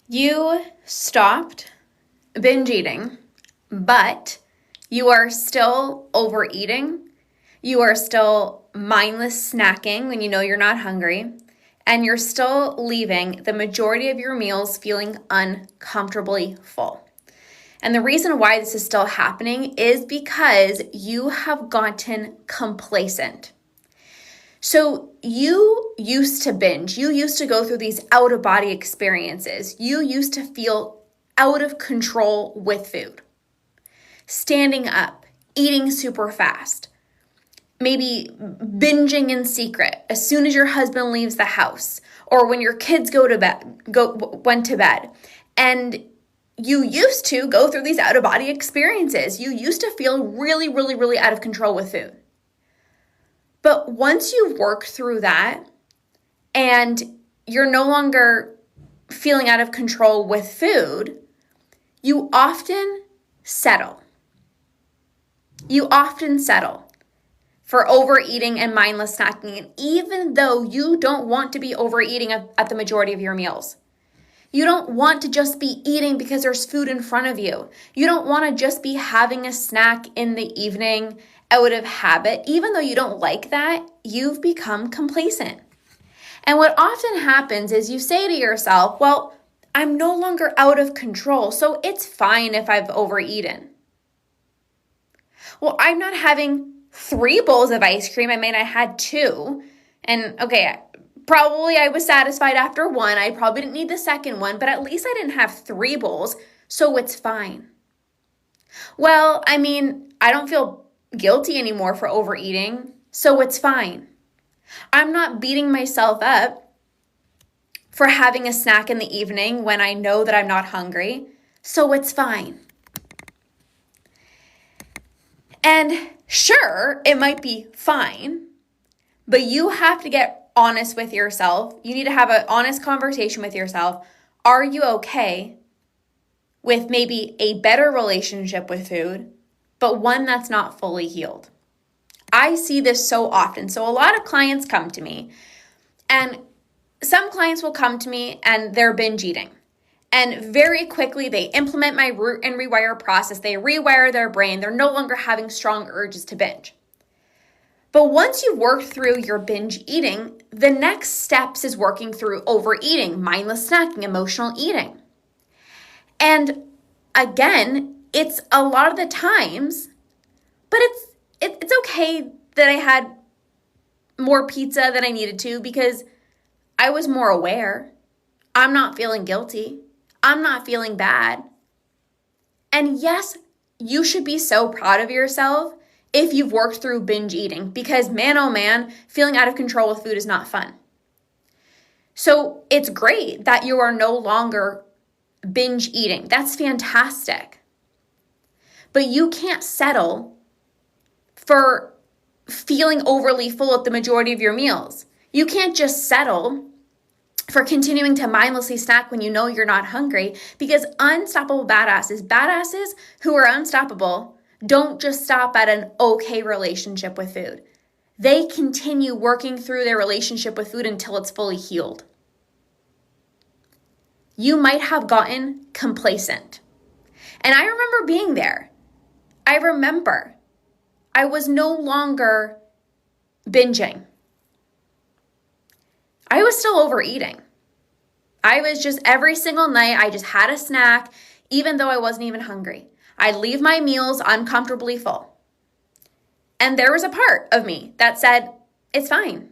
You stopped binge eating, but you are still overeating. You are still mindless snacking when you know you're not hungry. And you're still leaving the majority of your meals feeling uncomfortably full. And the reason why this is still happening is because you have gotten complacent. So you used to binge. You used to go through these out-of-body experiences. You used to feel out of control with food. Standing up, eating super fast, maybe binging in secret as soon as your husband leaves the house or when your kids went to bed. And you used to go through these out-of-body experiences. You used to feel really, really, really out of control with food. But once you work through that and you're no longer feeling out of control with food, you often settle. You often settle for overeating and mindless snacking, and even though you don't want to be overeating at the majority of your meals. You don't want to just be eating because there's food in front of you. You don't want to just be having a snack in the evening out of habit. Even though you don't like that, you've become complacent. And what often happens is you say to yourself, well, I'm no longer out of control, so it's fine if I've overeaten. Well, I'm not having 3 bowls of ice cream. I mean, I had 2. And okay, probably I was satisfied after 1. I probably didn't need the second one, but at least I didn't have 3 bowls, so it's fine. Well, I mean, I don't feel guilty anymore for overeating, so it's fine. I'm not beating myself up for having a snack in the evening when I know that I'm not hungry, so it's fine. And sure, it might be fine, but you have to get honest with yourself. You need to have an honest conversation with yourself. Are you okay with maybe a better relationship with food, but one that's not fully healed? I see this so often. So a lot of clients come to me, and some clients will come to me and they're binge eating. And very quickly, they implement my root and rewire process. They rewire their brain. They're no longer having strong urges to binge. But once you've worked through your binge eating, the next steps is working through overeating, mindless snacking, emotional eating. And again, it's a lot of the times, but it's okay that I had more pizza than I needed to because I was more aware. I'm not feeling guilty. I'm not feeling bad. And yes, you should be so proud of yourself if you've worked through binge eating, because man, oh man, feeling out of control with food is not fun. So it's great that you are no longer binge eating. That's fantastic. But you can't settle for feeling overly full at the majority of your meals. You can't just settle for continuing to mindlessly snack when you know you're not hungry, because unstoppable badasses who are unstoppable don't just stop at an okay relationship with food. They continue working through their relationship with food until it's fully healed. You might have gotten complacent. And I remember being there. I remember I was no longer binging. I was still overeating. I was just every single night, I just had a snack, even though I wasn't even hungry. I'd leave my meals uncomfortably full. And there was a part of me that said, it's fine.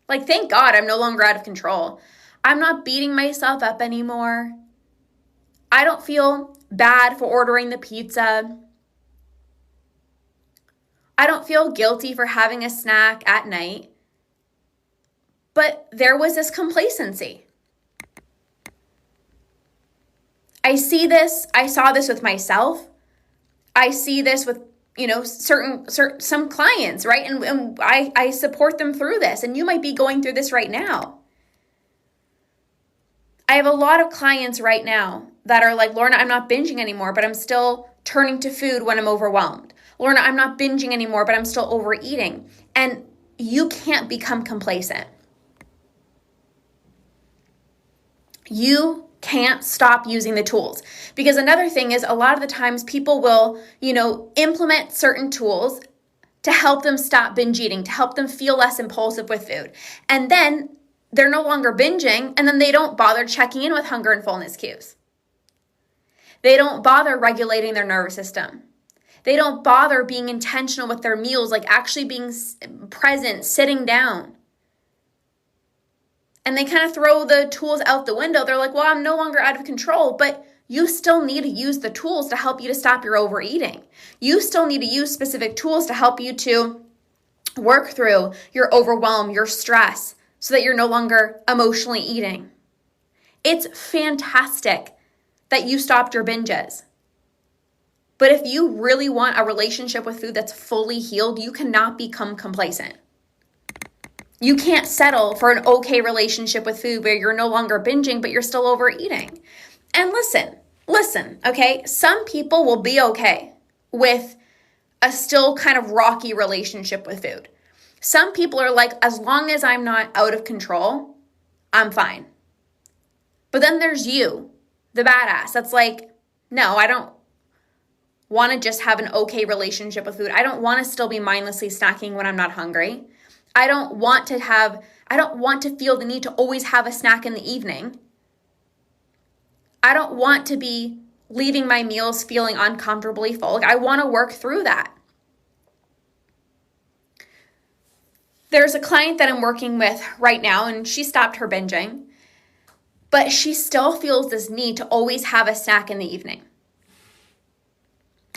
Like, thank God I'm no longer out of control. I'm not beating myself up anymore. I don't feel bad for ordering the pizza. I don't feel guilty for having a snack at night. But there was this complacency. I saw this with myself. I see this with, some clients, right? And I support them through this. And you might be going through this right now. I have a lot of clients right now that are like, Lorna, I'm not binging anymore, but I'm still turning to food when I'm overwhelmed. Lorna, I'm not binging anymore, but I'm still overeating. And you can't become complacent. You can't stop using the tools. Because another thing is a lot of the times people will, implement certain tools to help them stop binge eating, to help them feel less impulsive with food. And then they're no longer binging, and then they don't bother checking in with hunger and fullness cues. They don't bother regulating their nervous system. They don't bother being intentional with their meals, like actually being present, sitting down. And they kind of throw the tools out the window. They're like, well, I'm no longer out of control, but you still need to use the tools to help you to stop your overeating. You still need to use specific tools to help you to work through your overwhelm, your stress, so that you're no longer emotionally eating. It's fantastic that you stopped your binges. But if you really want a relationship with food that's fully healed, you cannot become complacent. You can't settle for an okay relationship with food where you're no longer binging, but you're still overeating. And listen, okay? Some people will be okay with a still kind of rocky relationship with food. Some people are like, as long as I'm not out of control, I'm fine. But then there's you, the badass, that's like, no, I don't want to just have an okay relationship with food. I don't want to still be mindlessly snacking when I'm not hungry. I don't want to feel the need to always have a snack in the evening. I don't want to be leaving my meals feeling uncomfortably full. Like, I want to work through that. There's a client that I'm working with right now, and she stopped her binging, but she still feels this need to always have a snack in the evening.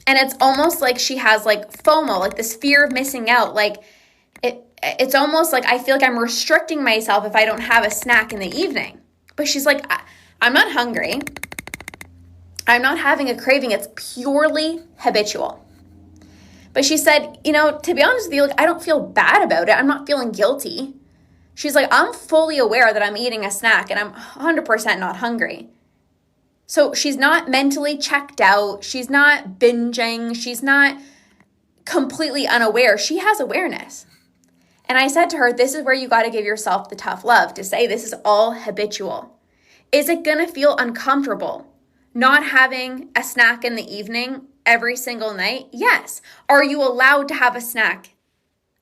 And it's almost like she has like FOMO, like this fear of missing out. Like it's almost like I feel like I'm restricting myself if I don't have a snack in the evening. But she's like, I'm not hungry. I'm not having a craving. It's purely habitual. But she said, to be honest with you, like, I don't feel bad about it. I'm not feeling guilty. She's like, I'm fully aware that I'm eating a snack and I'm 100% not hungry. So she's not mentally checked out. She's not binging. She's not completely unaware. She has awareness. And I said to her, this is where you got to give yourself the tough love to say this is all habitual. Is it going to feel uncomfortable not having a snack in the evening every single night? Yes. Are you allowed to have a snack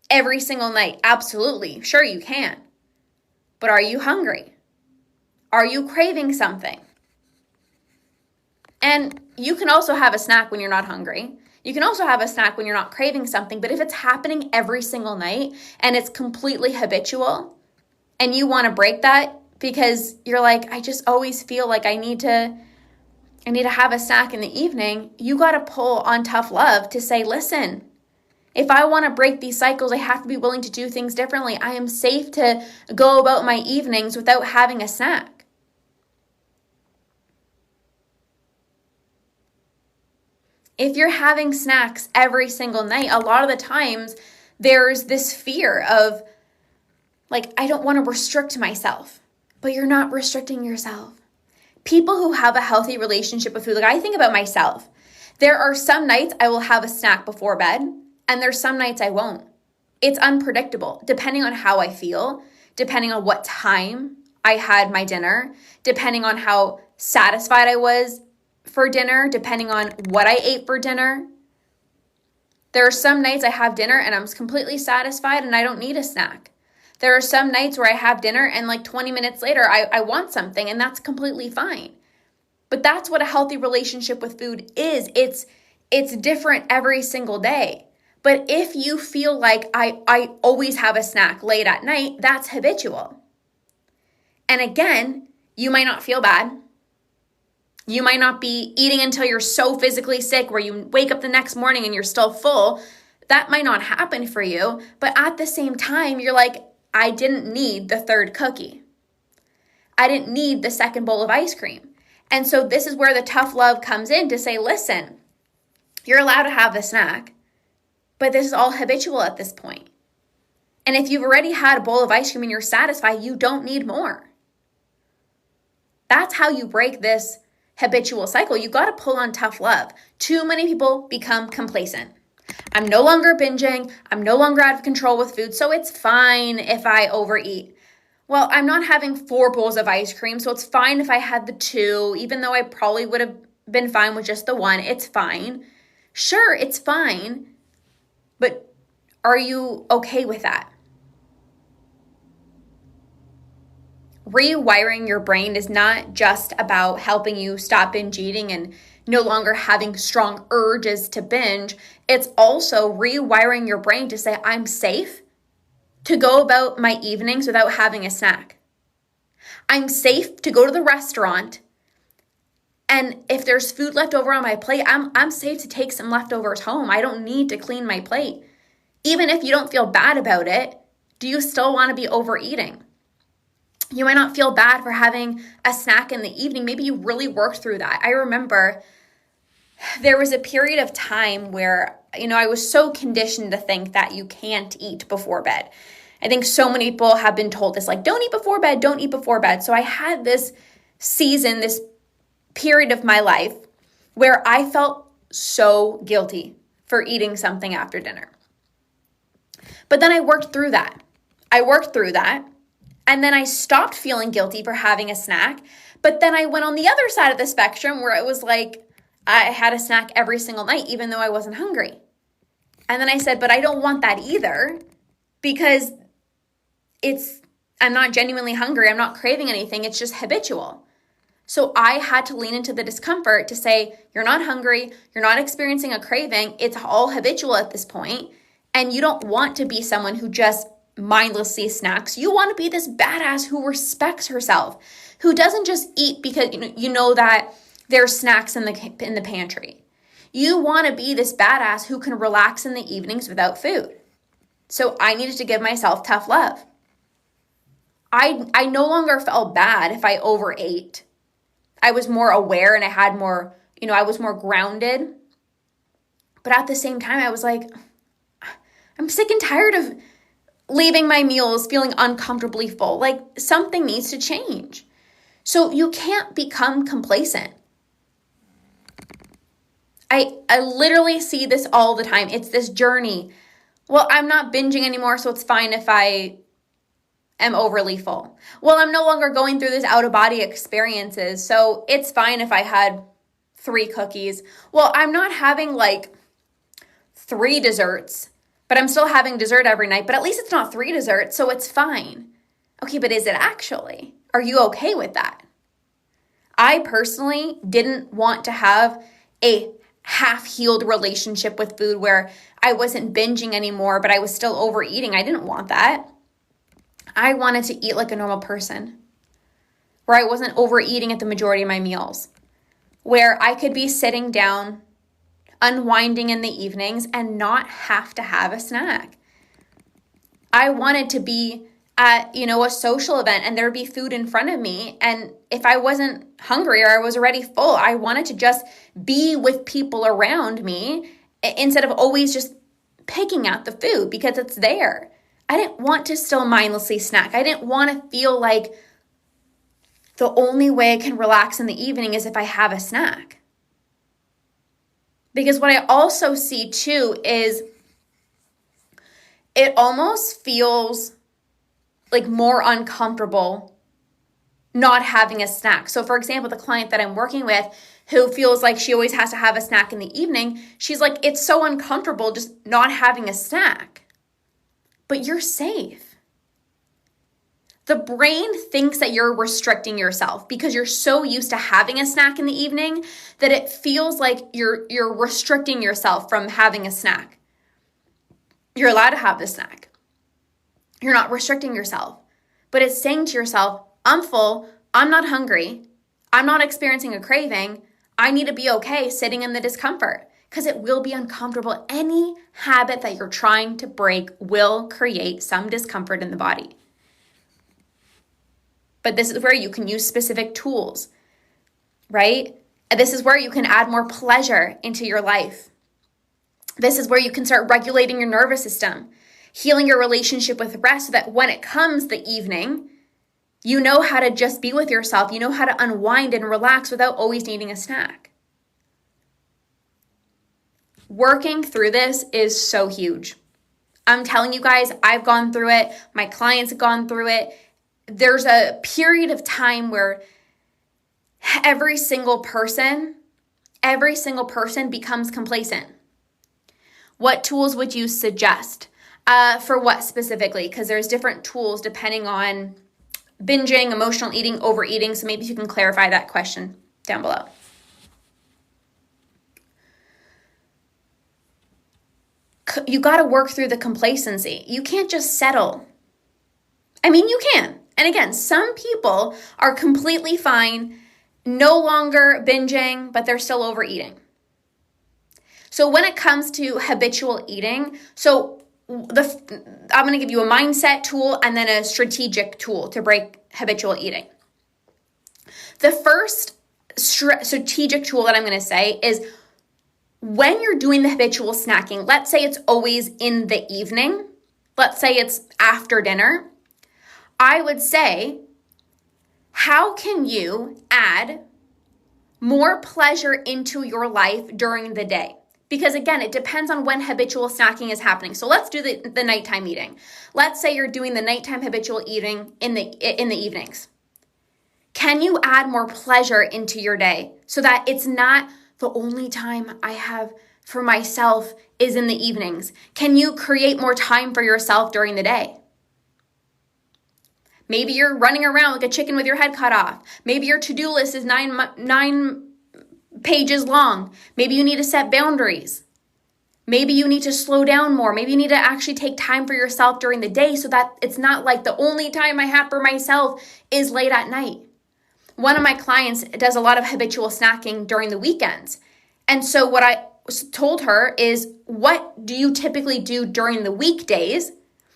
every single night? Absolutely. Sure, you can. But are you hungry? Are you craving something? And you can also have a snack when you're not hungry. You can also have a snack when you're not craving something, but if it's happening every single night and it's completely habitual and you want to break that because you're like, I just always feel like I need to have a snack in the evening, you got to pull on tough love to say, listen, if I want to break these cycles, I have to be willing to do things differently. I am safe to go about my evenings without having a snack. If you're having snacks every single night, a lot of the times there's this fear of like, I don't want to restrict myself, but you're not restricting yourself. People who have a healthy relationship with food, like I think about myself, there are some nights I will have a snack before bed and there's some nights I won't. It's unpredictable depending on how I feel, depending on what time I had my dinner, depending on how satisfied I was for dinner, depending on what I ate for dinner. There are some nights I have dinner and I'm completely satisfied and I don't need a snack. There are some nights where I have dinner and like 20 minutes later, I want something, and that's completely fine. But that's what a healthy relationship with food is. It's different every single day. But if you feel like I always have a snack late at night, that's habitual. And again, you might not feel bad. You might not be eating until you're so physically sick where you wake up the next morning and you're still full. That might not happen for you. But at the same time, you're like, I didn't need the third cookie. I didn't need the second bowl of ice cream. And so this is where the tough love comes in to say, listen, you're allowed to have the snack, but this is all habitual at this point. And if you've already had a bowl of ice cream and you're satisfied, you don't need more. That's how you break this habitual cycle. You got to pull on tough love. Too many people become complacent. I'm no longer binging. I'm no longer out of control with food, so it's fine if I overeat. Well, I'm not having 4 bowls of ice cream, so it's fine if I had the 2, even though I probably would have been fine with just the 1. It's fine. Sure, it's fine, but are you okay with that? Rewiring your brain is not just about helping you stop binge eating and no longer having strong urges to binge. It's also rewiring your brain to say, I'm safe to go about my evenings without having a snack. I'm safe to go to the restaurant, and if there's food left over on my plate, I'm safe to take some leftovers home. I don't need to clean my plate. Even if you don't feel bad about it, do you still want to be overeating? You might not feel bad for having a snack in the evening. Maybe you really worked through that. I remember there was a period of time where, I was so conditioned to think that you can't eat before bed. I think so many people have been told this, like, don't eat before bed, don't eat before bed. So I had this season, this period of my life where I felt so guilty for eating something after dinner. But then I worked through that. And then I stopped feeling guilty for having a snack. But then I went on the other side of the spectrum where it was like I had a snack every single night, even though I wasn't hungry. And then I said, but I don't want that either, because I'm not genuinely hungry. I'm not craving anything. It's just habitual. So I had to lean into the discomfort to say, you're not hungry. You're not experiencing a craving. It's all habitual at this point. And you don't want to be someone who just mindlessly snacks. You want to be this badass who respects herself, who doesn't just eat because you know that there's snacks in the pantry. You want to be this badass who can relax in the evenings without food. So I needed to give myself tough love. I no longer felt bad if I overate. I was more aware and I had more, I was more grounded. But at the same time, I was like, I'm sick and tired of leaving my meals feeling uncomfortably full. Like, something needs to change. So you can't become complacent. I literally see this all the time. It's this journey. Well, I'm not binging anymore, so it's fine if I am overly full. Well, I'm no longer going through this out-of-body experiences, so it's fine if I had 3 cookies. Well, I'm not having like 3 desserts, but I'm still having dessert every night, but at least it's not 3 desserts, so it's fine. Okay, but is it actually? Are you okay with that? I personally didn't want to have a half-healed relationship with food where I wasn't binging anymore, but I was still overeating. I didn't want that. I wanted to eat like a normal person, where I wasn't overeating at the majority of my meals, where I could be sitting down, unwinding in the evenings and not have to have a snack. I wanted to be at, a social event and there'd be food in front of me. And if I wasn't hungry or I was already full, I wanted to just be with people around me instead of always just picking at the food because it's there. I didn't want to still mindlessly snack. I didn't want to feel like the only way I can relax in the evening is if I have a snack. Because what I also see too is it almost feels like more uncomfortable not having a snack. So for example, the client that I'm working with who feels like she always has to have a snack in the evening, she's like, it's so uncomfortable just not having a snack. But you're safe. The brain thinks that you're restricting yourself because you're so used to having a snack in the evening that it feels like you're restricting yourself from having a snack. You're allowed to have the snack. You're not restricting yourself. But it's saying to yourself, I'm full, I'm not hungry, I'm not experiencing a craving, I need to be okay sitting in the discomfort because it will be uncomfortable. Any habit that you're trying to break will create some discomfort in the body. But this is where you can use specific tools, right? And this is where you can add more pleasure into your life. This is where you can start regulating your nervous system, healing your relationship with rest so that when it comes the evening, you know how to just be with yourself. You know how to unwind and relax without always needing a snack. Working through this is so huge. I'm telling you guys, I've gone through it. My clients have gone through it. there's a period of time where every single person becomes complacent. What tools would you suggest? For what specifically? Because there's different tools depending on binging, emotional eating, overeating. So maybe you can clarify that question down below. You got to work through the complacency. You can't just settle. I mean, you can. And again, some people are completely fine, no longer binging, but they're still overeating. So when it comes to habitual eating, I'm going to give you a mindset tool and then a strategic tool to break habitual eating. The first strategic tool that I'm going to say is when you're doing the habitual snacking, let's say it's always in the evening, let's say it's after dinner, I would say, how can you add more pleasure into your life during the day? Because again, it depends on when habitual snacking is happening. So let's do the nighttime eating. Let's say you're doing the nighttime habitual eating in the evenings. Can you add more pleasure into your day so that it's not the only time I have for myself is in the evenings? Can you create more time for yourself during the day? Maybe you're running around like a chicken with your head cut off. Maybe your to-do list is nine pages long. Maybe you need to set boundaries. Maybe you need to slow down more. Maybe you need to actually take time for yourself during the day so that it's not like the only time I have for myself is late at night. One of my clients does a lot of habitual snacking during the weekends. And so what I told her is, what do you typically do during the weekdays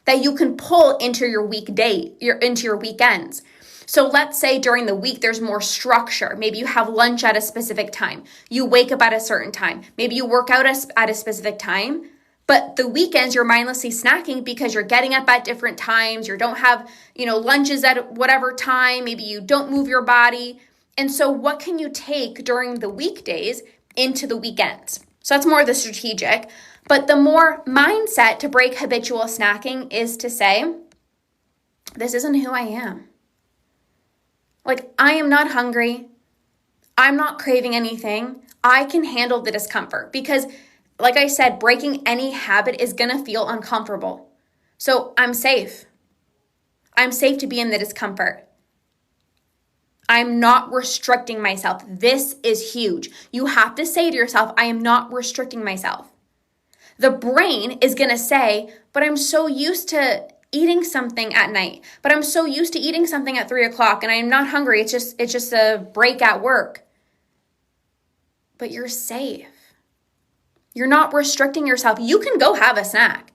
that you can pull into your into your weekends? So let's say during the week, there's more structure. Maybe you have lunch at a specific time. You wake up at a certain time. Maybe you work out at a specific time. But the weekends, you're mindlessly snacking because you're getting up at different times. You don't have, lunches at whatever time. Maybe you don't move your body. And so what can you take during the weekdays into the weekends? So that's more the strategic. But the more mindset to break habitual snacking is to say, this isn't who I am. Like, I am not hungry. I'm not craving anything. I can handle the discomfort because, like I said, breaking any habit is going to feel uncomfortable. So I'm safe. I'm safe to be in the discomfort. I'm not restricting myself. This is huge. You have to say to yourself, I am not restricting myself. The brain is going to say, but I'm so used to eating something at night. But I'm so used to eating something at 3:00 and I am not hungry. It's just a break at work. But you're safe. You're not restricting yourself. You can go have a snack.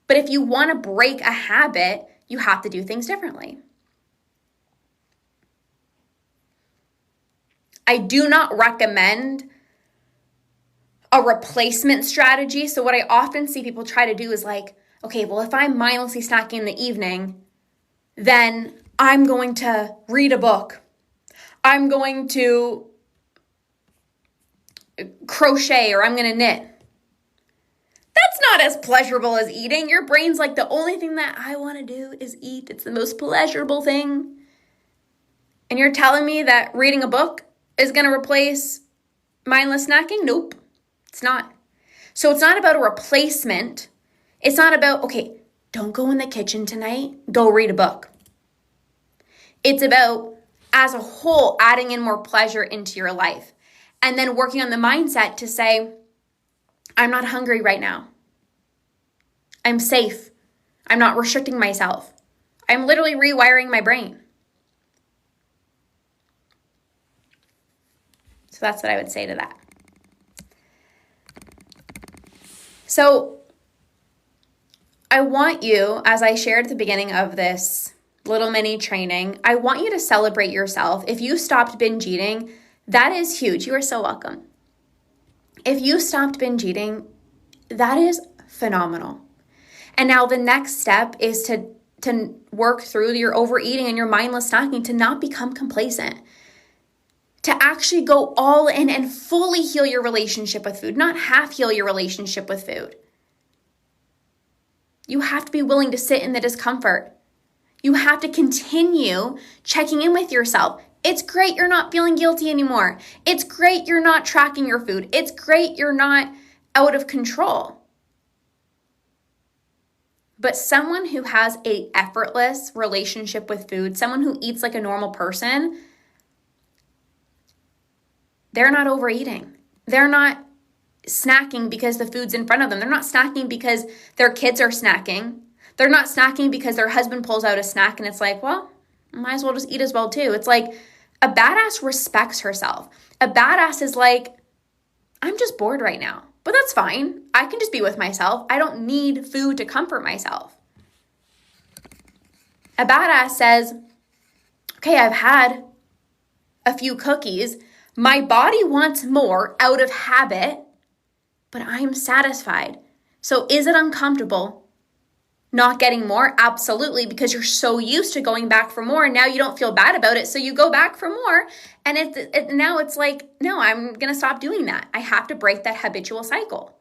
But if you want to break a habit, you have to do things differently. I do not recommend a replacement strategy. So what I often see people try to do is like, okay, well, if I'm mindlessly snacking in the evening, then I'm going to read a book. I'm going to crochet or I'm going to knit. That's not as pleasurable as eating. Your brain's like, the only thing that I want to do is eat. It's the most pleasurable thing. And you're telling me that reading a book is going to replace mindless snacking? Nope, it's not. So it's not about a replacement. It's not about, okay, don't go in the kitchen tonight, go read a book. It's about, as a whole, adding in more pleasure into your life. And then working on the mindset to say, I'm not hungry right now. I'm safe. I'm not restricting myself. I'm literally rewiring my brain. So that's what I would say to that. So I want you, as I shared at the beginning of this little mini training, I want you to celebrate yourself. If you stopped binge eating, that is huge. You are so welcome. If you stopped binge eating, that is phenomenal. And now the next step is to work through your overeating and your mindless snacking, to not become complacent, to actually go all in and fully heal your relationship with food, not half heal your relationship with food. You have to be willing to sit in the discomfort. You have to continue checking in with yourself. It's great you're not feeling guilty anymore. It's great you're not tracking your food. It's great you're not out of control. But someone who has an effortless relationship with food, someone who eats like a normal person, they're not overeating. They're not snacking because the food's in front of them. They're not snacking because their kids are snacking. They're not snacking because their husband pulls out a snack and it's like, well, might as well just eat as well too. It's like a badass respects herself. A badass is like, I'm just bored right now, but that's fine. I can just be with myself. I don't need food to comfort myself. A badass says, okay, I've had a few cookies. My body wants more out of habit, but I'm satisfied. So is it uncomfortable not getting more? Absolutely, because you're so used to going back for more and now you don't feel bad about it, so you go back for more, and now it's like, no, I'm going to stop doing that. I have to break that habitual cycle.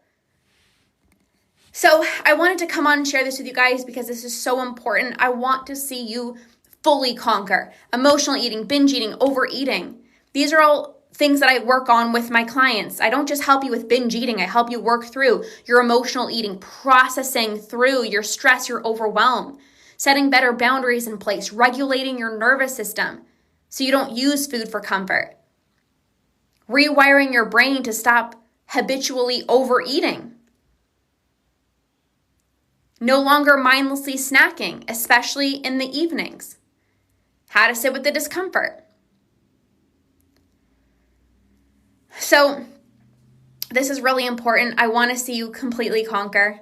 So I wanted to come on and share this with you guys because this is so important. I want to see you fully conquer emotional eating, binge eating, overeating. These are all things that I work on with my clients. I don't just help you with binge eating. I help you work through your emotional eating, processing through your stress, your overwhelm, setting better boundaries in place, regulating your nervous system so you don't use food for comfort, rewiring your brain to stop habitually overeating, no longer mindlessly snacking, especially in the evenings, how to sit with the discomfort. So this is really important. I want to see you completely conquer,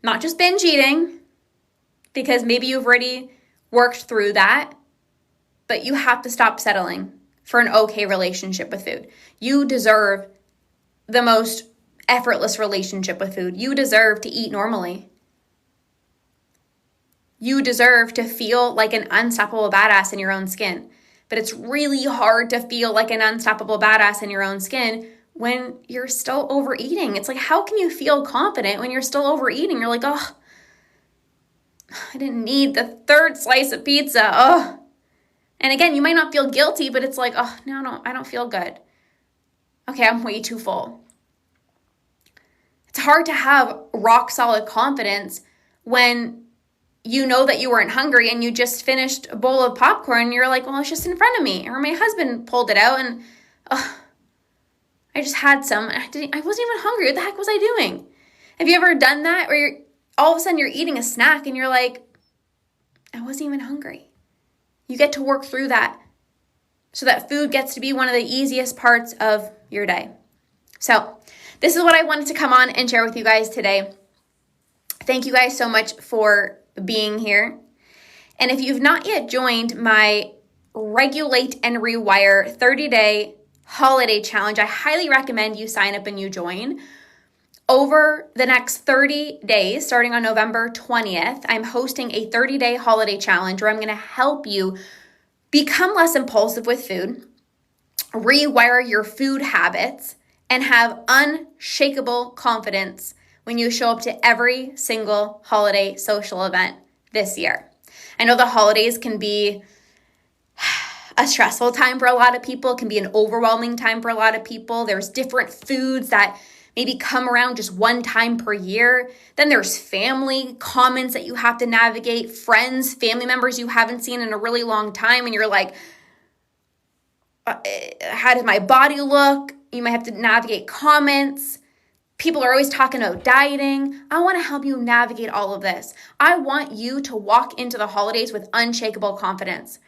not just binge eating, because maybe you've already worked through that, but you have to stop settling for an okay relationship with food. You deserve the most effortless relationship with food. You deserve to eat normally. You deserve to feel like an unstoppable badass in your own skin. But it's really hard to feel like an unstoppable badass in your own skin when you're still overeating. It's like, how can you feel confident when you're still overeating? You're like, oh, I didn't need the third slice of pizza. Oh. And again, you might not feel guilty, but it's like, oh, no, I don't feel good. Okay, I'm way too full. It's hard to have rock solid confidence when you know that you weren't hungry and you just finished a bowl of popcorn and you're like, well, it's just in front of me. Or my husband pulled it out and I just had some. I wasn't even hungry. What the heck was I doing? Have you ever done that where all of a sudden you're eating a snack and you're like, I wasn't even hungry. You get to work through that so that food gets to be one of the easiest parts of your day. So this is what I wanted to come on and share with you guys today. Thank you guys so much for being here. And if you've not yet joined my Regulate and Rewire 30-day holiday challenge, I highly recommend you sign up and you join. Over the next 30 days, starting on November 20th, I'm hosting a 30-day holiday challenge where I'm going to help you become less impulsive with food, rewire your food habits, and have unshakable confidence when you show up to every single holiday social event this year. I know the holidays can be a stressful time for a lot of people, can be an overwhelming time for a lot of people. There's different foods that maybe come around just one time per year. Then there's family comments that you have to navigate, friends, family members you haven't seen in a really long time, and you're like, how does my body look? You might have to navigate comments. People are always talking about dieting. I want to help you navigate all of this. I want you to walk into the holidays with unshakable confidence.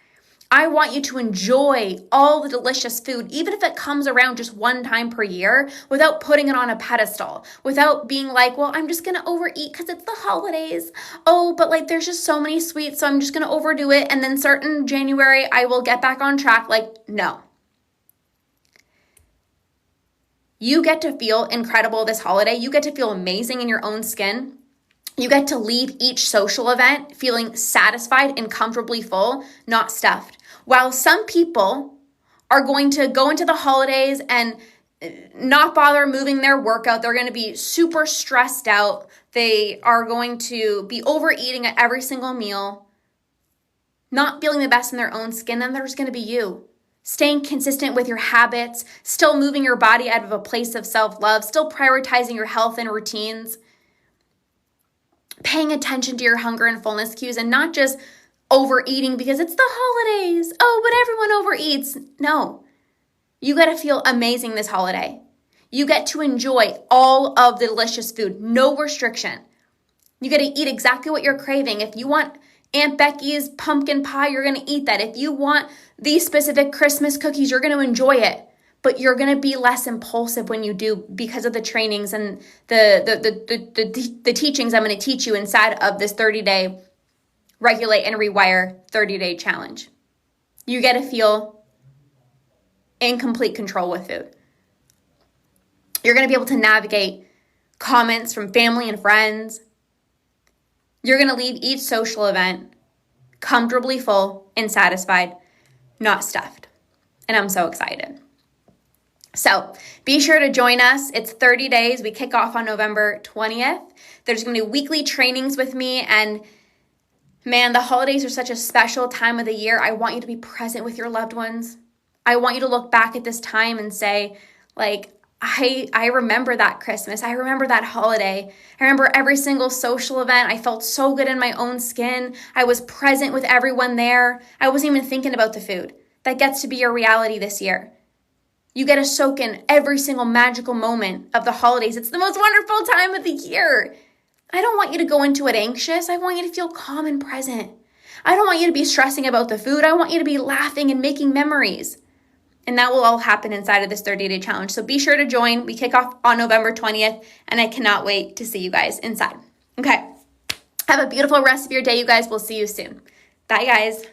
I want you to enjoy all the delicious food, even if it comes around just one time per year, without putting it on a pedestal, without being like, well, I'm just going to overeat because it's the holidays. Oh, but like there's just so many sweets, so I'm just going to overdo it. And then starting January, I will get back on track. Like, no. You get to feel incredible this holiday. You get to feel amazing in your own skin. You get to leave each social event feeling satisfied and comfortably full, not stuffed. While some people are going to go into the holidays and not bother moving their workout, they're going to be super stressed out. They are going to be overeating at every single meal. not feeling the best in their own skin, then there's going to be you. Staying consistent with your habits, still moving your body out of a place of self-love, still prioritizing your health and routines, paying attention to your hunger and fullness cues, and not just overeating because it's the holidays. Oh, but everyone overeats. No, you got to feel amazing this holiday. You get to enjoy all of the delicious food, no restriction. You get to eat exactly what you're craving. If you want Aunt Becky's pumpkin pie, you're going to eat that. If you want these specific Christmas cookies, you're going to enjoy it. But you're going to be less impulsive when you do because of the trainings and the teachings I'm going to teach you inside of this 30-day Regulate and Rewire 30-day challenge. You get to feel in complete control with food. You're going to be able to navigate comments from family and friends. You're going to leave each social event comfortably full and satisfied, not stuffed. And I'm so excited. So be sure to join us. It's 30 days. We kick off on November 20th. There's going to be weekly trainings with me. And man, the holidays are such a special time of the year. I want you to be present with your loved ones. I want you to look back at this time and say, like, I remember that Christmas. I remember that holiday. I remember every single social event. I felt so good in my own skin. I was present with everyone there. I wasn't even thinking about the food. That gets to be your reality this year. You get to soak in every single magical moment of the holidays. It's the most wonderful time of the year. I don't want you to go into it anxious. I want you to feel calm and present. I don't want you to be stressing about the food. I want you to be laughing and making memories. And that will all happen inside of this 30-day challenge. So be sure to join. We kick off on November 20th, and I cannot wait to see you guys inside. Okay. Have a beautiful rest of your day, you guys. We'll see you soon. Bye, guys.